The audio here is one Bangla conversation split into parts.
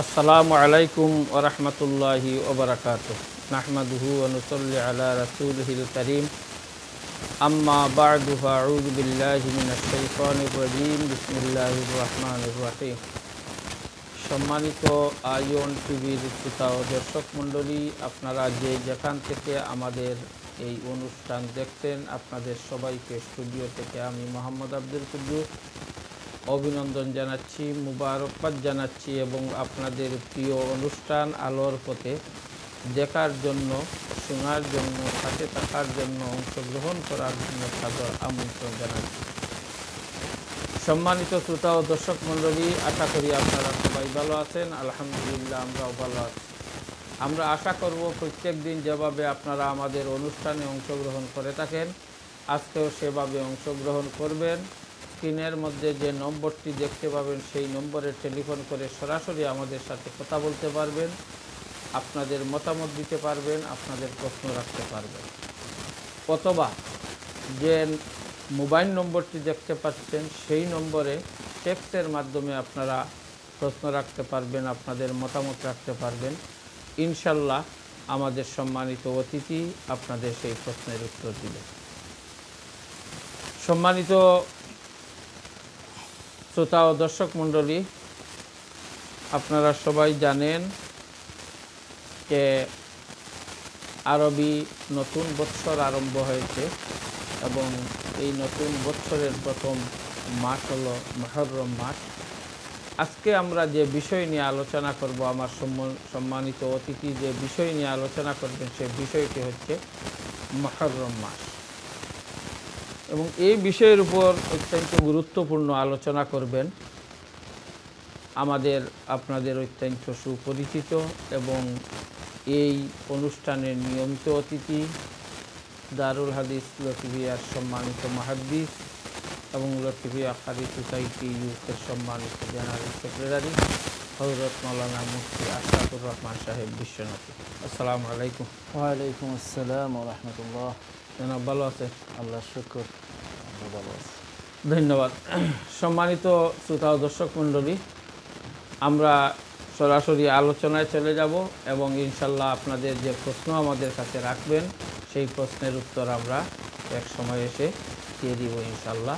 আসসালামু আলাইকুম ওয়া রাহমাতুল্লাহি ওয়া বারাকাতুহু নাহমাদুহু ওয়া নুসাল্লি আলা রাসূলিহিল কারীম আম্মা বা'দু ফাআউযু বিল্লাহি মিনাশ শাইতানির রাজীম বিসমিল্লাহির রহমানির রহিম। সম্মানিত আইওন টিভির শ্রোতা ও দর্শক মণ্ডলী, আপনারা যে যেখান থেকে আমাদের এই অনুষ্ঠান দেখছেন, আপনাদের সবাইকে স্টুডিও থেকে আমি মোহাম্মদ আব্দুল কুদ্দুস অভিনন্দন জানাচ্ছি, মুবারকবাদ জানাচ্ছি এবং আপনাদের প্রিয় অনুষ্ঠান আলোর পথে দেখার জন্য, শোনার জন্য, সাথে থাকার জন্য, অংশগ্রহণ করার জন্য সাদর আমন্ত্রণ জানাচ্ছি। সম্মানিত শ্রোতা ও দর্শক মণ্ডলী, আশা করি আপনারা সবাই ভালো আছেন। আলহামদুলিল্লাহ, আমরাও ভালো আছি। আমরা আশা করব প্রত্যেক দিন যেভাবে আপনারা আমাদের অনুষ্ঠানে অংশগ্রহণ করে থাকেন, আজকেও সেভাবে অংশগ্রহণ করবেন। স্ক্রিনের মধ্যে যে নম্বরটি দেখতে পাবেন, সেই নম্বরে টেলিফোন করে সরাসরি আমাদের সাথে কথা বলতে পারবেন, আপনাদের মতামত দিতে পারবেন, আপনাদের প্রশ্ন রাখতে পারবেন। অথবা যে মোবাইল নম্বরটি দেখতে পাচ্ছেন, সেই নম্বরে টেক্সটের মাধ্যমে আপনারা প্রশ্ন রাখতে পারবেন, আপনাদের মতামত রাখতে পারবেন। ইনশাল্লাহ আমাদের সম্মানিত অতিথি আপনাদের সেই প্রশ্নের উত্তর দিবেন। সম্মানিত শ্রোতা ও দর্শক মণ্ডলী, আপনারা সবাই জানেন যে আরবি নতুন বৎসর আরম্ভ হয়েছে এবং এই নতুন বৎসরের প্রথম মাস হলো মুহররম মাস। আজকে আমরা যে বিষয় নিয়ে আলোচনা করব, আমার সম্মানিত অতিথি যে বিষয় নিয়ে আলোচনা করবেন, সে বিষয়টি হচ্ছে মুহররম মাস এবং এই বিষয়ের উপর অত্যন্ত গুরুত্বপূর্ণ আলোচনা করবেন আপনাদের অত্যন্ত সুপরিচিত এবং এই অনুষ্ঠানের নিয়মিত অতিথি, দারুল হাদিস লতিফিয়ার সম্মানিত মুহাদ্দিস এবং লতিফিয়া কারি সোসাইটি ইউকের সম্মানিত জেনারেল সেক্রেটারি হযরত মাওলানা মুফতি আশরাফুর রহমান সাহেব বিশ্বনাথী। আসসালামু আলাইকুম। ওয়ালাইকুম আসসালাম ওয়া রাহমাতুল্লাহ। জনাব, ভালো আছেন? আল্লাহ শুকর, ভালো আছি। ধন্যবাদ। সম্মানিত শ্রোতা ও দর্শক মণ্ডলী, আমরা সরাসরি আলোচনায় চলে যাব এবং ইনশাল্লাহ আপনাদের যে প্রশ্ন আমাদের কাছে রাখবেন, সেই প্রশ্নের উত্তর আমরা এক সময় এসে দিয়ে দিব ইনশাল্লাহ।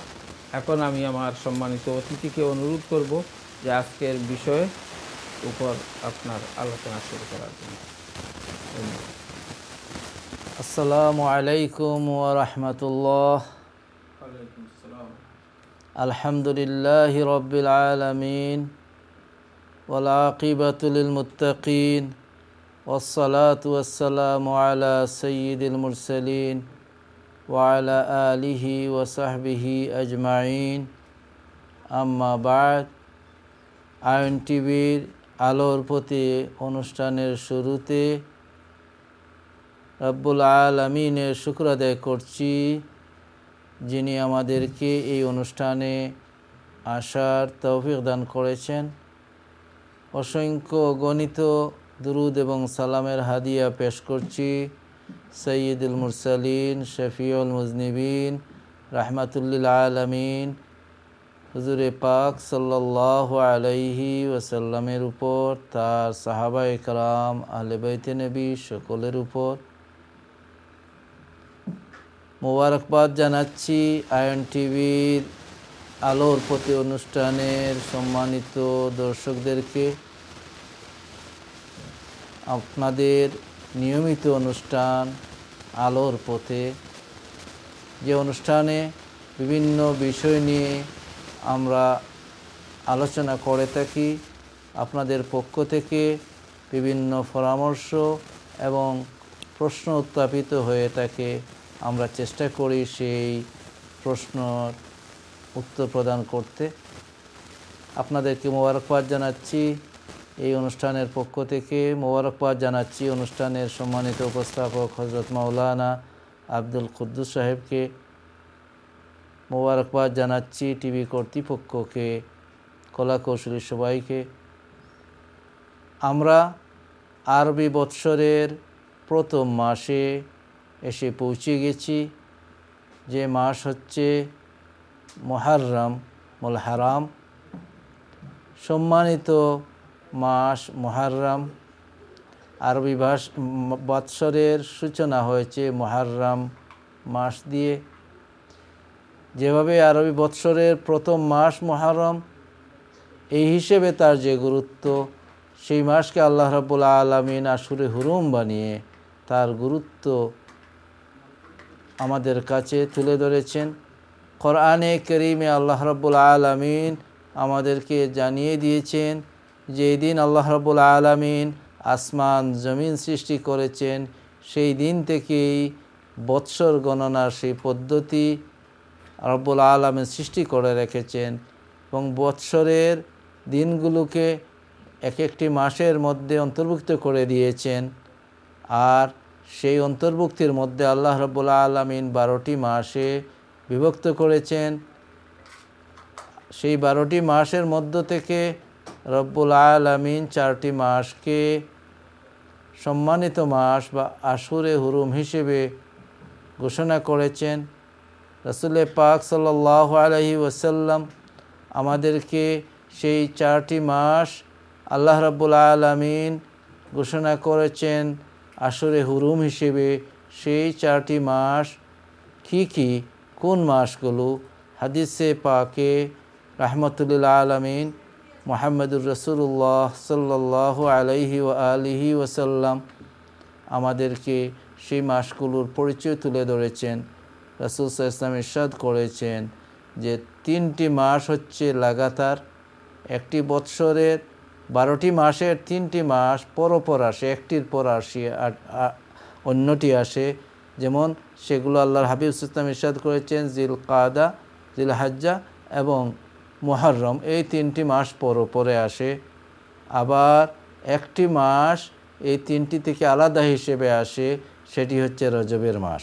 এখন আমি আমার সম্মানিত অতিথিকে অনুরোধ করব যে আজকের বিষয়ে উপর আপনার আলোচনা শুরু করার জন্য। ধন্যবাদ। আসসালামু আলাইকুম ওয়া রাহমাতুল্লাহ। ওয়ালাইকুম আসসালাম। আলহামদুলিল্লাহি রাব্বিল আলামিন ওয়াল আকিবাতু লিল মুত্তাকিন ওয়াস সালাতু ওয়াস সালামু আলা সাইয়্যিদিল মুরসালিন ওয়া আলা আলিহি ওয়া সাহবিহি আজমাইন। আম্মা বা'দ। আয়ন টিভির আলোর পথে অনুষ্ঠানের শুরুতে রব্বুল আলামিনের শুকর আদায় করছি, যিনি আমাদেরকে এই অনুষ্ঠানে আসার তৌফিক দান করেছেন। অসংখ্য গণিত দুরুদ এবং সালামের হাদিয়া পেশ করছি সাইয়্যিদুল মুরসালিন, শফিউল মুজনিবিন, রাহমাতুল্লিল আলামিন হুজুরে পাক সাল্লাল্লাহু আলাইহি ওয়াসাল্লামের উপর, তার সাহাবায়ে কেরাম, আহলে বাইতে নবী সকলের উপর। মোবারকবাদ জানাচ্ছি আয়ন টিভির আলোর পথে অনুষ্ঠানের সম্মানিত দর্শকদেরকে। আপনাদের নিয়মিত অনুষ্ঠান আলোর পথে, যে অনুষ্ঠানে বিভিন্ন বিষয় নিয়ে আমরা আলোচনা করে থাকি, আপনাদের পক্ষ থেকে বিভিন্ন পরামর্শ এবং প্রশ্ন উত্থাপিত হয়ে থাকে। আমরা চেষ্টা করি সেই প্রশ্নর উত্তর প্রদান করতে। আপনাদেরকে মোবারকবাদ জানাচ্ছি এই অনুষ্ঠানের পক্ষ থেকে। মোবারকবাদ জানাচ্ছি অনুষ্ঠানের সম্মানিত উপস্থাপক হযরত মাওলানা আব্দুল কুদ্দুস সাহেবকে। মোবারকবাদ জানাচ্ছি টিভি কর্তৃপক্ষকে, কলাকৌশলী সবাইকে। আমরা আরবি বৎসরের প্রথম মাসে এসে পৌঁছে গেছি, যে মাস হচ্ছে মুহররম, মুল হারাম। সম্মানিত মাস মুহররম। আরবি বৎসরের সূচনা হয়েছে মুহররম মাস দিয়ে। যেভাবে আরবি বৎসরের প্রথম মাস মুহররম, এই হিসেবে তার যে গুরুত্ব, সেই মাসকে আল্লাহ রাব্বুল আলামিন আশুরে হুরুম বানিয়ে তার গুরুত্ব আমাদের কাছে তুলে ধরেছেন। কোরআনে কারীমে আল্লাহ রাব্বুল আলামিন আমাদেরকে জানিয়ে দিয়েছেন যে এই দিন আল্লাহ রাব্বুল আলামিন আসমান জমিন সৃষ্টি করেছেন, সেই দিন থেকেই বৎসর গণনার সেই পদ্ধতি রব্বুল আলামিন সৃষ্টি করে রেখেছেন এবং বৎসরের দিনগুলোকে এক একটি মাসের মধ্যে অন্তর্ভুক্ত করে দিয়েছেন। আর সেই অন্তর্ভুক্তির মধ্যে আল্লাহ রাব্বুল আলামিন 12টি মাসে বিভক্ত করেছেন। সেই 12টি মাসের মধ্য থেকে রব্বুল আলামিন 4টি মাসকে সম্মানিত মাস বা আশুরে হুরুম হিসেবে ঘোষণা করেছেন। রাসূল পাক সাল্লাল্লাহু আলাইহি ওয়াসাল্লাম আমাদেরকে সেই 4টি মাস আল্লাহ রাব্বুল আলামিন ঘোষণা করেছেন আশুরে হুরুম হিসেবে। সেই 4টি মাস কি কোন মাসগুলো, হাদিসে পাকে রাহমাতুল আলামিন মুহাম্মদুর রাসূলুল্লাহ সাল্লাল্লাহু আলাইহি ওয়া আলিহি ওয়াসাল্লাম আমাদেরকে সেই মাসগুলোর পরিচয় তুলে ধরেছেন। রাসূল সাল্লাল্লাহু আলাইহি ওয়াসাল্লাম ইরশাদ করেছেন যে 3টি মাস হচ্ছে লাগাতার। একটি বৎসরের 12টি মাসের 3টি মাস পরপর আসে, একটির পর আসে অন্যটি আসে। যেমন সেগুলো আল্লাহর হাবিব সাল্লাল্লাহু আলাইহি ওয়াসাল্লাম ইরশাদ করেছেন জিলকাদা, জিলহজ্জা এবং মুহররম, এই 3টি মাস পরে আসে। আবার একটি মাস এই 3টি থেকে আলাদা হিসেবে আসে, সেটি হচ্ছে রজবের মাস।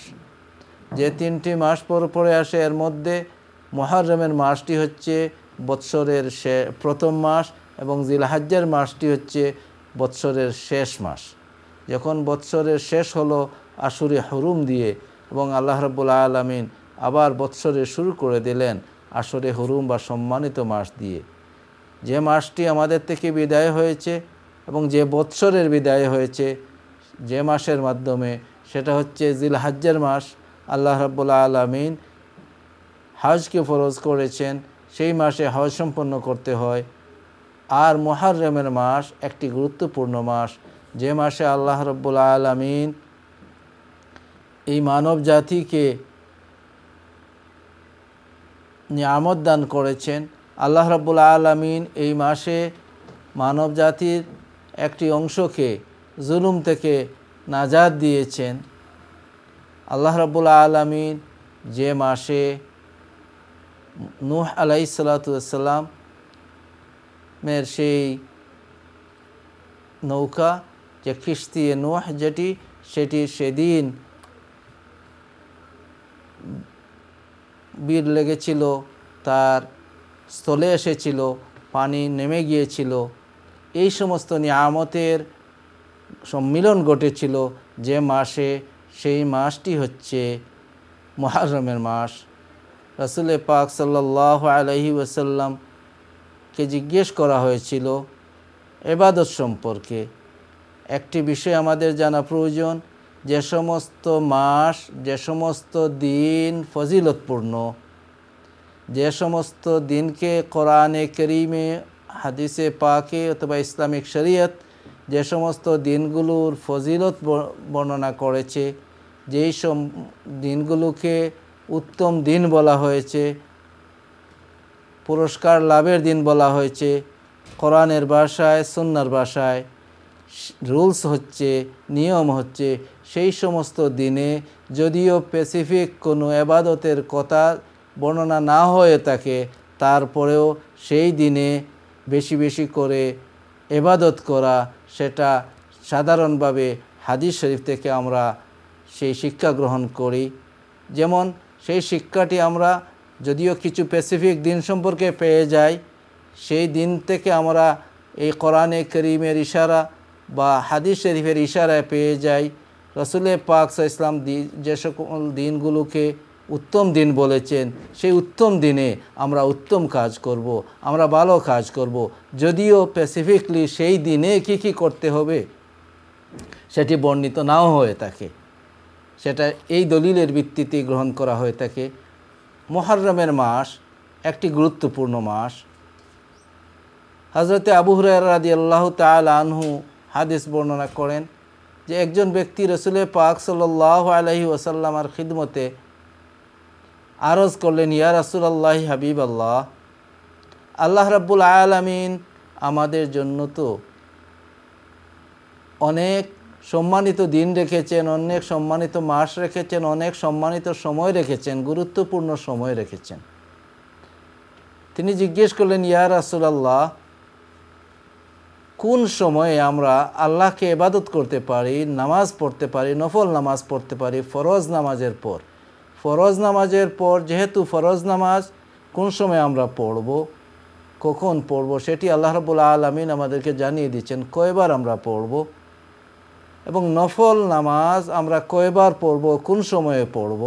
যে 3টি মাস পরে আসে এর মধ্যে মুহররমের মাসটি হচ্ছে বৎসরের প্রথম মাস এবং জিলহজ্জার মাসটি হচ্ছে বৎসরের শেষ মাস। যখন বৎসরের শেষ হলো আশুরে হুরুম দিয়ে এবং আল্লাহ রাব্বুল আলামিন আবার বৎসরে শুরু করে দিলেন আশুরে হুরুম বা সম্মানিত মাস দিয়ে। যে মাসটি আমাদের থেকে বিদায় হয়েছে এবং যে বৎসরের বিদায় হয়েছে যে মাসের মাধ্যমে, সেটা হচ্ছে জিলহজ্জার মাস। আল্লাহ রাব্বুল আলামিন হজকে ফরজ করেছেন, সেই মাসে হজ সম্পন্ন করতে হয়। আর মুহররমের মাস একটি গুরুত্বপূর্ণ মাস, যে মাসে আল্লাহ রাব্বুল আলামিন এই মানব জাতিকে নিয়ামত দান করেছেন। আল্লাহ রাব্বুল আলামিন এই মাসে মানব জাতির একটি অংশকে জুলুম থেকে নাজাত দিয়েছেন। আল্লাহ রাব্বুল আলামিন যে মাসে নূহ আলাইহিস সালাতু ওয়াস সালামের সেই নৌকা যে কিস্তি নূহ সেটি সেদিন বীর লেগেছিল, তার স্থলে এসেছিল, পানি নেমে গিয়েছিল। এই সমস্ত নিয়ামতের সম্মিলন ঘটেছিল যে মাসে, সেই মাসটি হচ্ছে মুহররমের মাস। রাসূল পাক সাল্লাল্লাহু আলাইহি ওয়াসাল্লামকে জিজ্ঞেস করা হয়েছিল ইবাদত সম্পর্কে। একটি বিষয় আমাদের জানা প্রয়োজন, যে সমস্ত মাস, যে সমস্ত দিন ফজিলতপূর্ণ, যে সমস্ত দিনকে কোরআনে কারীমে, হাদিসে পাকে অথবা ইসলামিক শরীয়ত যে সমস্ত দিনগুলোর ফজিলত বর্ণনা করেছে, যেই সব দিনগুলোকে উত্তম দিন বলা হয়েছে, পুরস্কার লাভের দিন বলা হয়েছে, কোরআনের ভাষায় সুন্নাহর ভাষায় রুলস হচ্ছে, নিয়ম হচ্ছে, সেই সমস্ত দিনে যদিও স্পেসিফিক কোনো ইবাদতের কথা বর্ণনা না হয়ে থাকে, তারপরেও সেই দিনে বেশি বেশি করে ইবাদত করা, সেটা সাধারণভাবে হাদিস শরীফ থেকে আমরা সেই শিক্ষা গ্রহণ করি। যেমন সেই শিক্ষাটি আমরা যদিও কিছু স্পেসিফিক দিন সম্পর্কে পেয়ে যাই, সেই দিন থেকে আমরা এই কোরআনে কারীমের ইশারা বা হাদিস শরীফের ইশারায় পেয়ে যাই। রাসূল পাক সাল্লাল্লাহু আলাইহি ওয়াসাল্লাম যে সকল দিনগুলোকে উত্তম দিন বলেছেন, সেই উত্তম দিনে আমরা উত্তম কাজ করব, আমরা ভালো কাজ করব। যদিও স্পেসিফিকলি সেই দিনে কি কি করতে হবে সেটি বর্ণিত নাও হয়ে থাকে, সেটা এই দলিলের ভিত্তিতে গ্রহণ করা হয়ে থাকে। মুহররমের মাস একটি গুরুত্বপূর্ণ মাস। হযরতে আবু হুরায়রা রাদিয়াল্লাহু তাআলা আনহু হাদিস বর্ণনা করেন যে একজন ব্যক্তি রাসূল পাক সাল্লাল্লাহু আলাইহি ওয়াসাল্লামের খিদমতে আরজ করলেন, ইয়া রাসূলুল্লাহ হাবিবাল্লাহ, আল্লাহ রাব্বুল আলামিন আমাদের জন্য তো অনেক সম্মানিত দিন রেখেছেন, অনেক সম্মানিত মাস রেখেছেন, অনেক সম্মানিত সময় রেখেছেন, গুরুত্বপূর্ণ সময় রেখেছেন। তিনি জিজ্ঞেস করলেন, ইয়া রাসূলুল্লাহ, কোন সময়ে আমরা আল্লাহকে ইবাদত করতে পারি, নামাজ পড়তে পারি, নফল নামাজ পড়তে পারি ফরজ নামাজের পর? ফরজ নামাজের পর যেহেতু ফরজ নামাজ কোন সময় আমরা পড়ব, কখন পড়ব, সেটি আল্লাহ রাব্বুল আলামিন আমাদেরকে জানিয়ে দিচ্ছেন কয়বার আমরা পড়ব, এবং নফল নামাজ আমরা কয়বার পড়ব, কোন সময়ে পড়ব,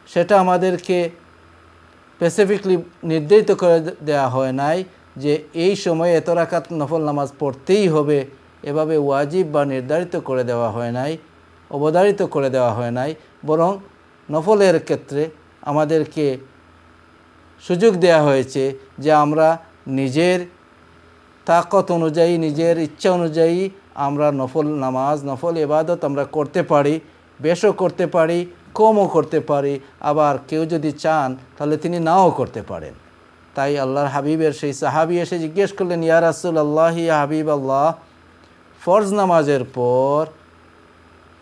সেটা আমাদেরকে স্পেসিফিকলি নির্ধারিত করে দেওয়া হয় নাই যে এই সময়ে এত রাকাত নফল নামাজ পড়তেই হবে, এভাবে ওয়াজিব বা নির্ধারিত করে দেওয়া হয় নাই, অবধারিত করে দেওয়া হয় নাই। বরং নফলের ক্ষেত্রে আমাদেরকে সুযোগ দেওয়া হয়েছে যে আমরা নিজের তাকত অনুযায়ী, নিজের ইচ্ছা অনুযায়ী আমরা নফল নামাজ, নফল ইবাদত আমরা করতে পারি, বেশও করতে পারি, কমও করতে পারি, আবার কেউ যদি চান তাহলে তিনি নাও করতে পারেন। তাই আল্লাহর হাবিবের সেই সাহাবী এসে জিজ্ঞেস করলেন, ইয়া রাসূলুল্লাহ, ইয়া হাবিব আল্লাহ, ফরজ নামাজের পর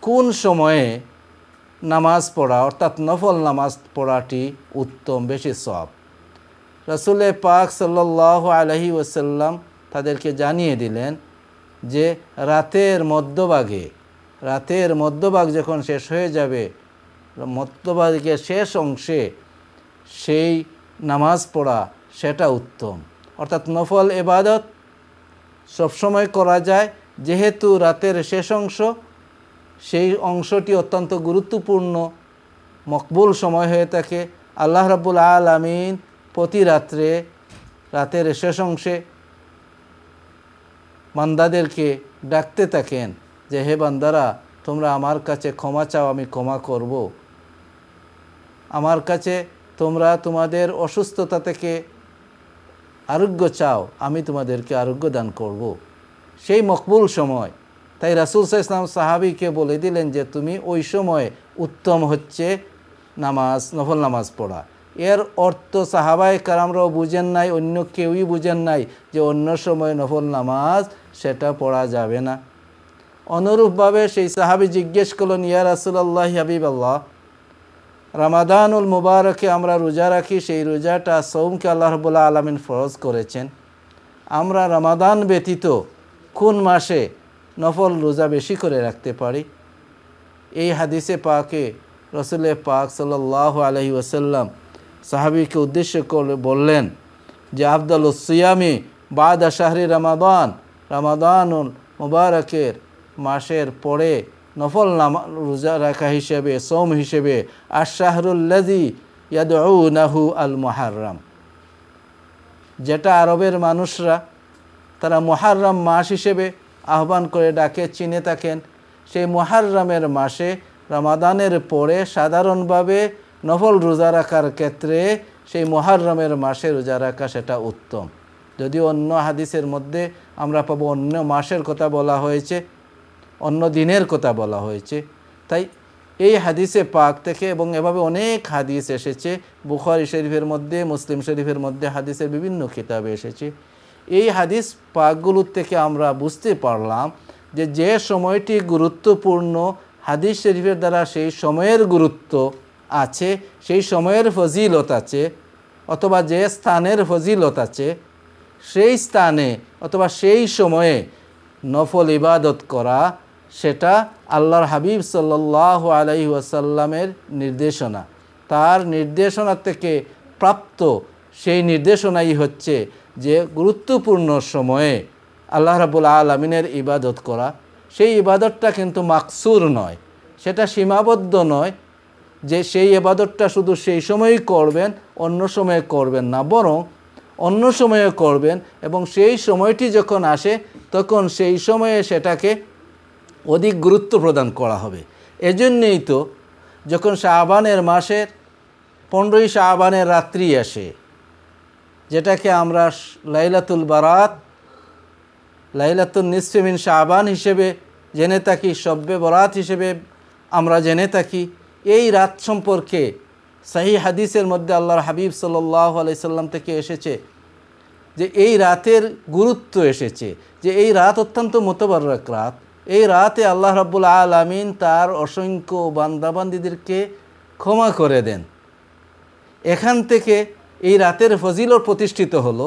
কোন সময়ে নামাজ পড়া অর্থাৎ নফল নামাজ পড়াটি উত্তম, বেশি সওয়াব? রাসূল পাক সাল্লাল্লাহু আলাইহি ওয়াসাল্লাম তাদেরকে জানিয়ে দিলেন যে রাতের মধ্যভাগ যখন শেষ হয়ে যাবে, মধ্যভাগের শেষ অংশে সেই নামাজ পড়া সেটা উত্তম। অর্থাৎ নফল ইবাদত সবসময় করা যায়, যেহেতু রাতের শেষ অংশ, সেই অংশটি অত্যন্ত গুরুত্বপূর্ণ, মকবুল সময় হয়ে থাকে। আল্লাহ রাব্বুল আলামিন প্রতি রাতের শেষ অংশে বান্দাদেরকে ডাকতে থাকেন যে হে বান্দারা, তোমরা আমার কাছে ক্ষমা চাও, আমি ক্ষমা করব। আমার কাছে তোমরা তোমাদের অসুস্থতা থেকে আরোগ্য চাও, আমি তোমাদেরকে আরোগ্য দান করব। সেই মকবুল সময়। তাই রাসূল সাল্লাল্লাহু আলাইহি ওয়াসাল্লাম সাহাবীকে বলে দিলেন যে তুমি ওই সময় উত্তম হচ্ছে নামাজ, নফল নামাজ পড়া। এর অর্থ সাহাবায়ে কেরামরাও বুঝেন নাই, অন্য কেউই বুঝেন নাই যে অন্য সময় নফল নামাজ সেটা পড়া যাবে না। অনুরূপভাবে সেই সাহাবী জিজ্ঞেস করলেন, ইয়া রাসূলুল্লাহ, হাবিবাল্লাহ, রমাদানুল মুবারকে আমরা রোজা রাখি, সেই রোজাটা সওমকে আল্লাহ রাব্বুল আলামিন ফরজ করেছেন। আমরা রমাদান ব্যতীত কোন মাসে নফল রোজা বেশি করে রাখতে পারি? এই হাদিসে পাকে রাসূল পাক সাল্লাল্লাহু আলাইহি ওয়াসাল্লাম সাহাবীকে উদ্দেশ্য করে বললেন যে আফদালুস সিয়ামি বাদা শাহরি রমাদানুল মুবারকের মাসের পরে নফল রোজা রাখা হিসেবে, সওম হিসেবে আশ-শাহরুল্লাযী ইয়াদউনাহু আল মুহাররম, যেটা আরবের মানুষরা তারা মুহাররম মাস হিসেবে আহ্বান করে ডাকে, চিনে থাকেন। সেই মুহাররমের মাসে রমাদানের পরে সাধারণভাবে নফল রোজা রাখার ক্ষেত্রে সেই মুহাররমের মাসে রোজা রাখা সেটা উত্তম। যদিও অন্য হাদিসের মধ্যে আমরা পাবো অন্য মাসের কথা বলা হয়েছে, অন্য দিনের কথা বলা হয়েছে। তাই এই হাদিসে পাক থেকে, এবং এভাবে অনেক হাদিস এসেছে বুখারী শরীফের মধ্যে, মুসলিম শরীফের মধ্যে, হাদিসের বিভিন্ন কিতাবে এসেছে। এই হাদিস পাকগুলোর থেকে আমরা বুঝতে পারলাম যে যে সময়টি গুরুত্বপূর্ণ, হাদিস শরীফের দ্বারা সেই সময়ের গুরুত্ব আছে, সেই সময়ের ফজিলত আছে, অথবা যে স্থানের ফজিলত আছে, সেই স্থানে অথবা সেই সময়ে নফল ইবাদত করা সেটা আল্লাহর হাবিব সাল্লাল্লাহু আলাইহি ওয়াসাল্লামের নির্দেশনা। তার নির্দেশনা থেকে প্রাপ্ত সেই নির্দেশনাই হচ্ছে যে গুরুত্বপূর্ণ সময়ে আল্লাহ রাব্বুল আলামিনের ইবাদত করা। সেই ইবাদতটা কিন্তু মাকসুর নয়, সেটা সীমাবদ্ধ নয়, যে সেই ইবাদতটা শুধু সেই সময়ই করবেন, অন্য সময়ে করবেন না, বরং অন্য সময়ে করবেন এবং সেই সময়টি যখন আসে তখন সেই সময়ে সেটাকে অধিক গুরুত্ব প্রদান করা হবে। এজন্যই তো যখন শাবানের মাসের 15ই শাবানের রাত্রি আসে, যেটাকে আমরা লাইলাতুল বারাত, লাইলাতুল নিসফে মিন শাবান হিসেবে জেনে থাকি, শব্বে বরাত হিসেবে আমরা জেনে থাকি, এই রাত সম্পর্কে সহিহ হাদিসের মধ্যে আল্লাহর হাবিব সাল্লাল্লাহু আলাইহি সাল্লাম থেকে এসেছে যে এই রাতের গুরুত্ব এসেছে, যে এই রাত অত্যন্ত মুতাবারক রাত। এই রাতে আল্লাহ রাব্বুল আলামিন তার অসংখ্য বান্দাবান্দীদেরকে ক্ষমা করে দেন। এখান থেকে এই রাতের ফজিলত প্রতিষ্ঠিত হলো।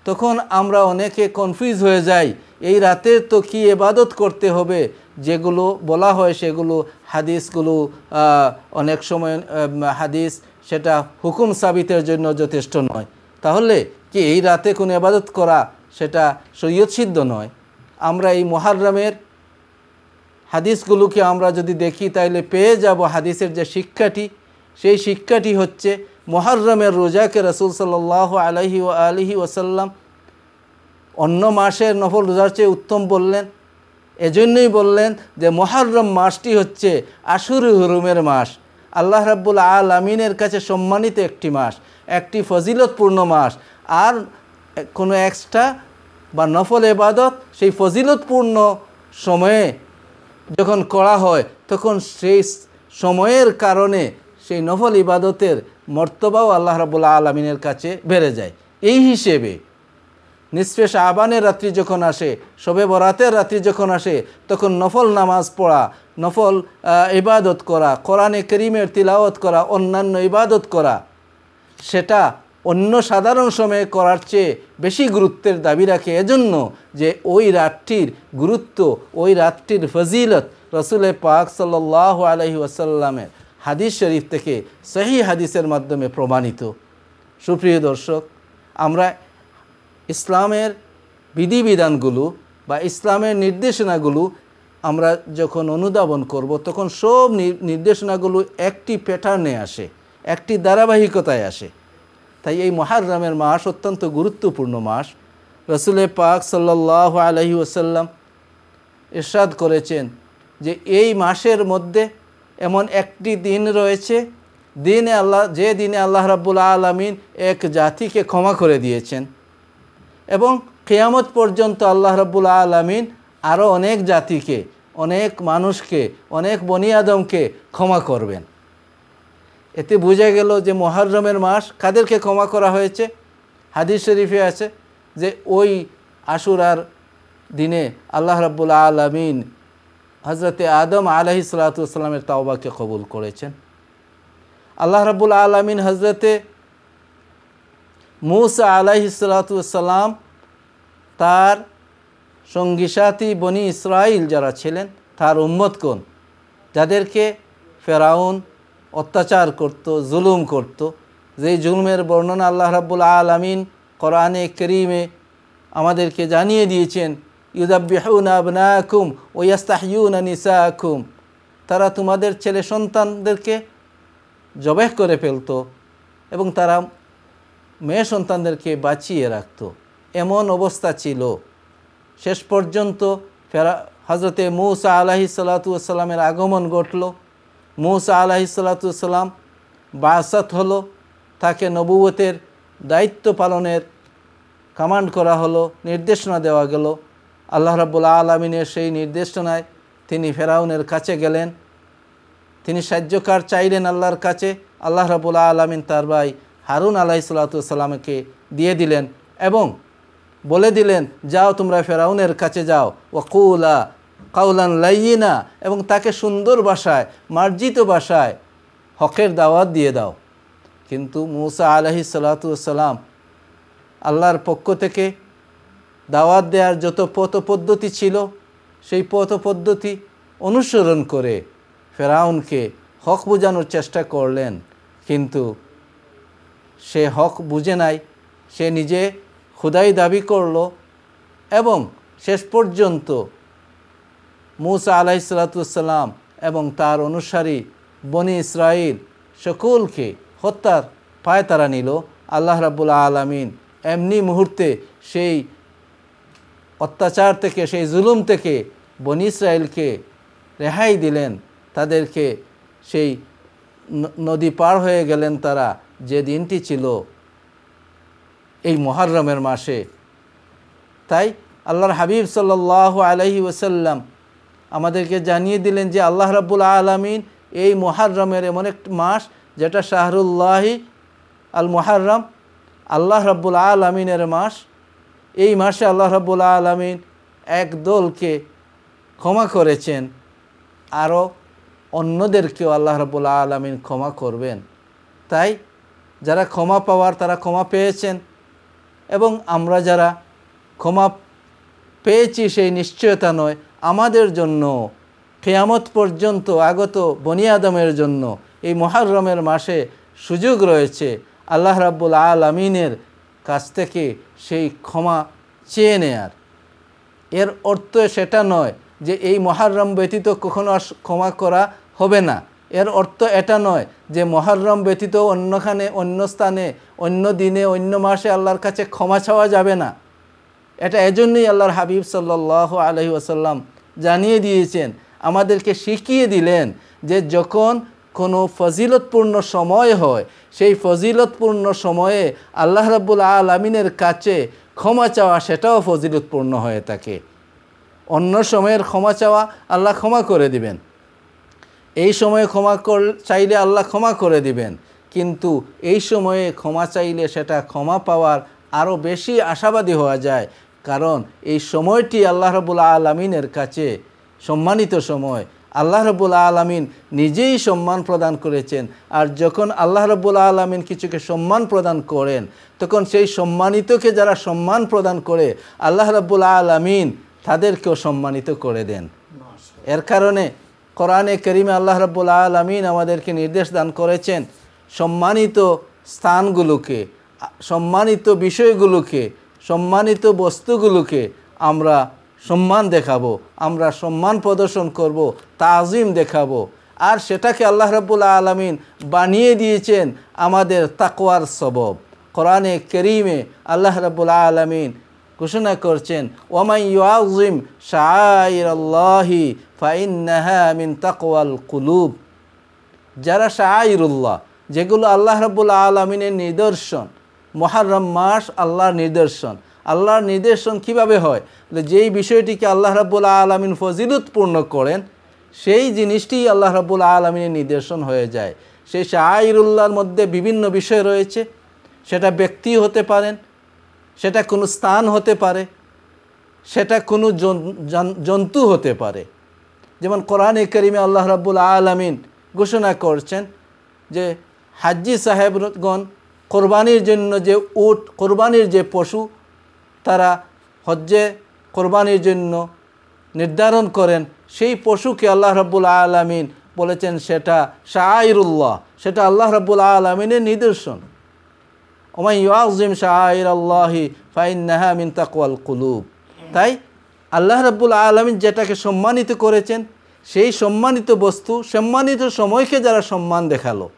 তখন আমরা অনেকে কনফিউজ হয়ে যাই, এই রাতের তো কি ইবাদত করতে হবে, যেগুলো বলা হয় সেগুলো হাদিসগুলো অনেক সময় হাদিস সেটা হুকুম সাবিতের জন্য যথেষ্ট নয়। তাহলে কি এই রাতে কোনো ইবাদত করা সেটা শরীয়ত সিদ্ধ নয়? আমরা এই মুহররমের হাদিসগুলোকে আমরা যদি দেখি তাহলে পেয়ে যাব হাদিসের যে শিক্ষাটি, সেই শিক্ষাটি হচ্ছে মুহররমের রোজাকে রাসূল সাল্লাল্লাহু আলাইহি ওয়া আলিহি ওয়াসাল্লাম অন্য মাসের নফল রোজার চেয়ে উত্তম বললেন। এজন্যই বললেন যে মুহররম মাসটি হচ্ছে আশুরে হুরুমের মাস, আল্লাহ রাব্বুল আলামিনের কাছে সম্মানিত একটি মাস, একটি ফজিলতপূর্ণ মাস। আর কোনো এক্সট্রা বা নফল ইবাদত সেই ফজিলতপূর্ণ সময়ে যখন করা হয় তখন সেই সময়ের কারণে সেই নফল ইবাদতের মর্তবাও আল্লাহ রাব্বুল আলামিনের কাছে বেড়ে যায়। এই হিসেবে নিসফে শাবানের রাত্রি যখন আসে, শবে বরাতের রাত্রি যখন আসে, তখন নফল নামাজ পড়া, নফল ইবাদত করা, কোরআনে কারীমের তিলাওয়াত করা, অন্যান্য ইবাদত করা, সেটা অন্য সাধারণ সময়ে করার চেয়ে বেশি গুরুত্বের দাবি রাখে। এজন্য যে ওই রাতটির গুরুত্ব, ওই রাতটির ফজিলত রাসূল পাক সাল্লাল্লাহু আলাইহি ওয়াসাল্লামের হাদিস শরীফ থেকে সহিহ হাদিসের মাধ্যমে প্রমাণিত। সুপ্রিয় দর্শক, আমরা ইসলামের বিধিবিধানগুলো বা ইসলামের নির্দেশনাগুলো আমরা যখন অনুধাবন করব তখন সব নির্দেশনাগুলো একটি প্যাটার্নে আসে, একটি ধারাবাহিকতায় আসে। তাই এই মুহররমের মাস অত্যন্ত গুরুত্বপূর্ণ মাস। রাসূল পাক সাল্লাল্লাহু আলাইহি ওয়াসাল্লাম ইরশাদ করেছেন যে এই মাসের মধ্যে এমন একটি দিন রয়েছে যে দিনে আল্লাহ রাব্বুল আলামিন এক জাতিকে ক্ষমা করে দিয়েছেন এবং কিয়ামত পর্যন্ত আল্লাহ রাব্বুল আলামিন আরও অনেক জাতিকে, অনেক মানুষকে, অনেক বনি আদমকে ক্ষমা করবেন। এতে বোঝা গেল যে মুহররমের মাস কাদেরকে ক্ষমা করা হয়েছে। হাদিস শরীফে আছে যে ওই আশুরার দিনে আল্লাহ রাব্বুল আলামিন হযরতে আদম আলাইহিস সালাতু ওয়াস সালামের তাওবাকে কবুল করেছেন। আল্লাহ রাব্বুল আলামিন হযরতে মূসা আলাইহিস সালাতু ওয়াস সালাম তার সঙ্গী সাথী বনি ইসরাইল যারা ছিলেন, তার উম্মতগণ, যাদেরকে ফেরাউন অত্যাচার করত, জুলুম করত, যেই জুলুমের বর্ণনা আল্লাহ রাব্বুল আলামিন কোরআনে কারীমে আমাদেরকে জানিয়ে দিয়েছেন, ইউযাব্বিহুনা আবনাকুম ওয়া ইস্তাহয়ুনা নিসাকুম, তারা তোমাদের ছেলে সন্তানদেরকে জবেহ করে ফেলত এবং তারা মেয়ে সন্তানদেরকে বাঁচিয়ে রাখত। এমন অবস্থা ছিল। শেষ পর্যন্ত হযরতে মূসা আলাইহিস সালাতু ওয়াস সালামের আগমন ঘটল। মূসা আলাইহিস সালাতু ওয়াস সালাম বাসাত হলো, তাকে নবুয়তের দায়িত্ব পালনের কমান্ড করা হলো, নির্দেশনা দেওয়া গেল। আল্লাহ রাব্বুল আলামিনের সেই নির্দেশনায় তিনি ফেরাউনের কাছে গেলেন, তিনি সাহায্যকার চাইলেন আল্লাহর কাছে। আল্লাহ রাব্বুল আলামিন তার ভাই হারুন আলাইহিস সালাতু ওয়াস সালামকে দিয়ে দিলেন এবং বলে দিলেন, যাও তোমরা ফেরাউনের কাছে যাও, ওয়াকুলা কাউলান লাইয়িনা, এবং তাকে সুন্দর ভাষায়, মার্জিত ভাষায় হকের দাওয়াত দিয়ে দাও। কিন্তু মূসা আলাইহিস সালাতু ওয়াস সালাম আল্লাহর পক্ষ থেকে দাওয়াত দেওয়ার যত পথ পদ্ধতি ছিল সেই পথ পদ্ধতি অনুসরণ করে ফেরাউনকে হক বোঝানোর চেষ্টা করলেন, কিন্তু সে হক বুঝে নাই, সে নিজে খুদাই দাবি করল এবং শেষ পর্যন্ত মূসা আলাইহিস সালাতু ওয়াস সালাম এবং তার অনুসারী বনি ইসরাইল সকলকে হত্যার পায়তারা নিল, আল্লাহ রাব্বুল আলামিন এমনি মুহূর্তে সেই অত্যাচার থেকে, সেই জুলুম থেকে বনি ইসরাইলকে রেহাই দিলেন। তাদেরকে সেই নদী পার হয়ে গেলেন তারা, যে দিনটি ছিল এই মুহররমের মাসে। তাই আল্লাহর হাবিব সাল্লাল্লাহু আলাইহি ওয়াসাল্লাম আমাদেরকে জানিয়ে দিলেন যে আল্লাহ রাব্বুল আলামিন এই মুহররমের এমন একটি মাস যেটা শাহরুল্লাহি আল মুহররম, আল্লাহ রাব্বুল আলামিনের মাস। এই মাসে আল্লাহ রাব্বুল আলামিন এক দলকে ক্ষমা করেছেন, আরও অন্যদেরকেও আল্লাহ রাব্বুল আলামিন ক্ষমা করবেন। তাই যারা ক্ষমা পাওয়ার তারা ক্ষমা পেয়েছেন, এবং আমরা যারা ক্ষমা পেয়েছি সেই নিশ্চয়তা নয়, আমাদের জন্য কিয়ামত পর্যন্ত আগত বনি আদমের জন্য এই মুহররমের মাসে সুযোগ রয়েছে আল্লাহ রাব্বুল আলামিনের কাছ থেকে সেই ক্ষমা চেয়ে নেয়ার। এর অর্থ সেটা নয় যে এই মুহররম ব্যতীত কখনো আর ক্ষমা করা হবে না। এর অর্থ এটা নয় যে মুহররম ব্যতীত অন্যখানে, অন্য স্থানে, অন্য দিনে, অন্য মাসে আল্লাহর কাছে ক্ষমা চাওয়া যাবে না। এটা এজন্যই আল্লাহর হাবিব সাল্লাল্লাহু আলাইহি ওয়াসাল্লাম জানিয়ে দিয়েছেন, আমাদেরকে শিখিয়ে দিলেন যে যখন কোনো ফজিলতপূর্ণ সময় হয়, সেই ফজিলতপূর্ণ সময়ে আল্লাহ রাব্বুল আলামিনের কাছে ক্ষমা চাওয়া সেটাও ফজিলতপূর্ণ হয়ে থাকে। অন্য সময়ের ক্ষমা চাওয়া আল্লাহ ক্ষমা করে দিবেন, এই সময়ে ক্ষমা চাইলে আল্লাহ ক্ষমা করে দিবেন, কিন্তু এই সময়ে ক্ষমা চাইলে সেটা ক্ষমা পাওয়ার আরও বেশি আশাবাদী হওয়া যায়। কারণ এই সময়টি আল্লাহ রাব্বুল আলামিনের কাছে সম্মানিত সময়। আল্লাহ রাব্বুল আলামিন নিজেই সম্মান প্রদান করেছেন, আর যখন আল্লাহ রাব্বুল আলামিন কিছুকে সম্মান প্রদান করেন তখন সেই সম্মানিতকে যারা সম্মান প্রদান করে আল্লাহ রাব্বুল আলামিন তাদেরকেও সম্মানিত করে দেন। এর কারণে কোরআনে কারিমে আল্লাহ রাব্বুল আলামিন আমাদেরকে নির্দেশ দান করেছেন সম্মানিত স্থানগুলোকে, সম্মানিত বিষয়গুলোকে, সম্মানিত বস্তুগুলোকে আমরা সম্মান দেখাবো, আমরা সম্মান প্রদর্শন করব, তাজিম দেখাবো। আর সেটাকে আল্লাহ রাব্বুল আলামিন বানিয়ে দিয়েছেন আমাদের তাকওয়ার সবব। কোরআনে কারিমে আল্লাহ রাব্বুল আলামিন ঘোষণা করছেন, ওয়ামান ইউআযিম শাআইরাল্লাহি ফাইন্নাহা মিন তাকওয়াল কুলুব। যারা শাআইরুল্লাহ, যেগুলো আল্লাহ রাব্বুল আলামিনের নিদর্শন, মুহররম মাস আল্লাহর নিদর্শন। আল্লাহর নিদর্শন কিভাবে হয়? যেই বিষয়টিকে আল্লাহ রাব্বুল আলামিন ফজিলতপূর্ণ করেন সেই জিনিসটি আল্লাহ রাব্বুল আলামিনের নিদর্শন হয়ে যায়। সেই শাআইরুল্লাহর মধ্যে বিভিন্ন বিষয় রয়েছে, সেটা ব্যক্তি হতে পারেন, সেটা কোনো স্থান হতে পারে, সেটা কোনো জন্তু হতে পারে। যেমন কোরআনে কারিমে আল্লাহ রাব্বুল আলামিন ঘোষণা করছেন যে হাজ্জি সাহেবগণ কোরবানির জন্য যে উট, কোরবানির যে পশু তারা হজ্জে কোরবানির জন্য নির্ধারণ করেন, সেই পশুকে আল্লাহ রাব্বুল আলামিন বলেছেন সেটা শাআইরুল্লাহ, সেটা আল্লাহ রাব্বুল আলামিনের নিদর্শন। ওমান ইউআযিম শাআইরাল্লাহি ফাইন্নাহা মিন তাকওয়াল কুলুব। তাই আল্লাহ রাব্বুল আলামিন যেটাকে সম্মানিত করেছেন সেই সম্মানিত বস্তু, সম্মানিত সময়কে যারা সম্মান দেখালো,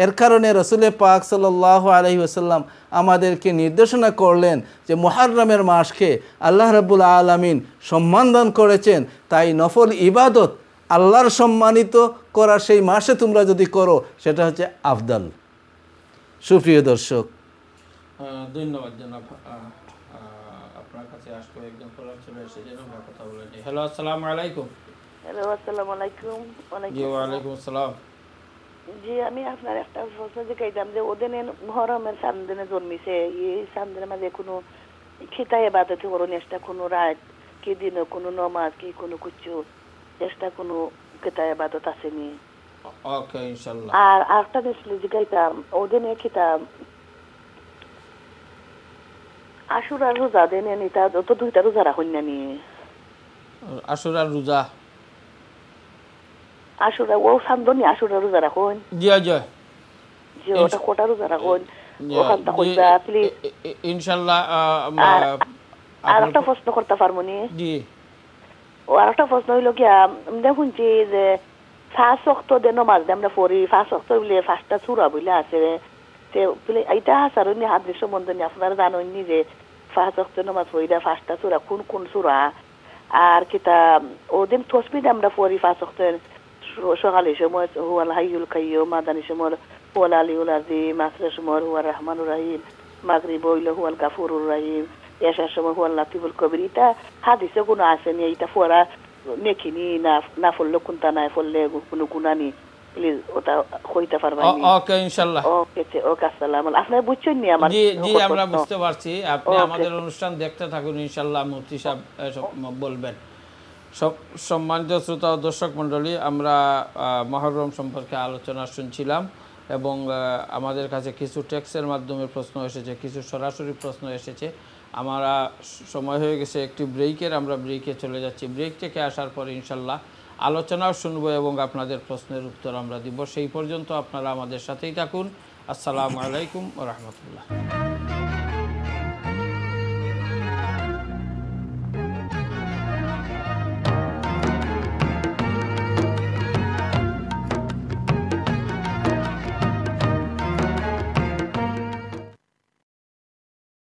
এর কারণে রাসূল পাক সাল্লাল্লাহু আলাইহি ওয়াসাল্লাম আমাদেরকে নির্দেশনা করলেন যে মুহররমের মাসকে আল্লাহ রাব্বুল আলামিন সম্মান দান করেছেন। তাই নফল ইবাদত আল্লাহর সম্মানিত করা সেই মাসে তোমরা যদি করো সেটা হচ্ছে আফদাল। সুপ্রিয় দর্শক, ধন্যবাদ জনাব। আপনার কাছে আসলে একজন কলার ছিল, সেজন্য আমরা কথা বলে নিই। হ্যালো, আসসালামু আলাইকুম। হ্যালো, আসসালামু আলাইকুম। জি, ওয়ালাইকুম আসসালাম। জি, আমি আপনার একটা প্রশ্ন জিজ্ঞাসা যে ওদিনে মুহররমের চান্দিনে জন্মিছে, এই চান্দিনের মাঝে কোনো খিতা ইবাদত করুন, একটা কোনো রাত কি দিনে কোনো নমাজ কি কোনো কিছু চেষ্টা কোনো খিতা ইবাদত আসেনি? ওকে, ইনশাআল্লাহ। আর আরেকটা জিজ্ঞাসা, ওদিনে খিতা আশুরার রোজা দেনে নিতা তো দুইটা রোজা রাখুন না নি? আশুরার রোজা, আশুরা ও সান্দনি আশুরা রোজা রাখুন? জি জি জি, ওটা কোটা রোজা রাখুন ওখানটা কইবা প্লিজ ইনশাআল্লাহ। আর একটা প্রশ্ন করতে পারবো নি? জি। ও আর একটা প্রশ্ন হইল কি, দেখুন যে ফাঁস অক্ত দে নমাজ দে আমরা পড়ি ফাঁস অক্ত বলে 5টা সূরা বলে আছে তে বলে এটা হাসারুনি হাদিস সম্বন্ধে আপনারা জানেননি যে ফাঁস অক্ত নমাজ পড়িরা 5টা সূরা কোন কোন সূরা আর কিতা ওদিন তসবিহ আমরা পড়ি ফাঁস অক্ত সকালে সময় হুয়াল হাইয়ুল কাইয়ুম মাদানি সময় হুয়াল আলিউল আযীম আসরের সময় হুয়ার রহমানুর রহিম মাগরিব হইল হুয়াল গাফুরুর রহিম এশার সময় হুয়াল লাতিফুল কবির এটা হাদিসে কোনো আসেনি এটা পড়া নেখিনি না পড়লে কোনটা নাই পড়লে কোনো গুণানি প্লিজ ওটা কইতে পারবেন ওকে ইনশাআল্লাহ ওকে ওকে আসসালামু আলাইকুম আপনি বুঝছেন নি আমার জি জি আমরা বুঝতে পারছি আপনি আমাদের অনুষ্ঠান দেখতে থাকুন ইনশাআল্লাহ মুফতি সাহেব বলবেন সম্মানিত শ্রোতা ও দর্শক মণ্ডলী আমরা মুহররম সম্পর্কে আলোচনা শুনছিলাম এবং আমাদের কাছে কিছু টেক্সটের মাধ্যমে প্রশ্ন এসেছে কিছু সরাসরি প্রশ্ন এসেছে আমরা সময় হয়ে গেছে একটি ব্রেকের আমরা ব্রেকে চলে যাচ্ছি ব্রেক থেকে আসার পর ইনশাআল্লাহ আলোচনাও শুনবো এবং আপনাদের প্রশ্নের উত্তর আমরা দিব সেই পর্যন্ত আপনারা আমাদের সাথেই থাকুন আসসালামু আলাইকুম ওয়া রাহমাতুল্লাহ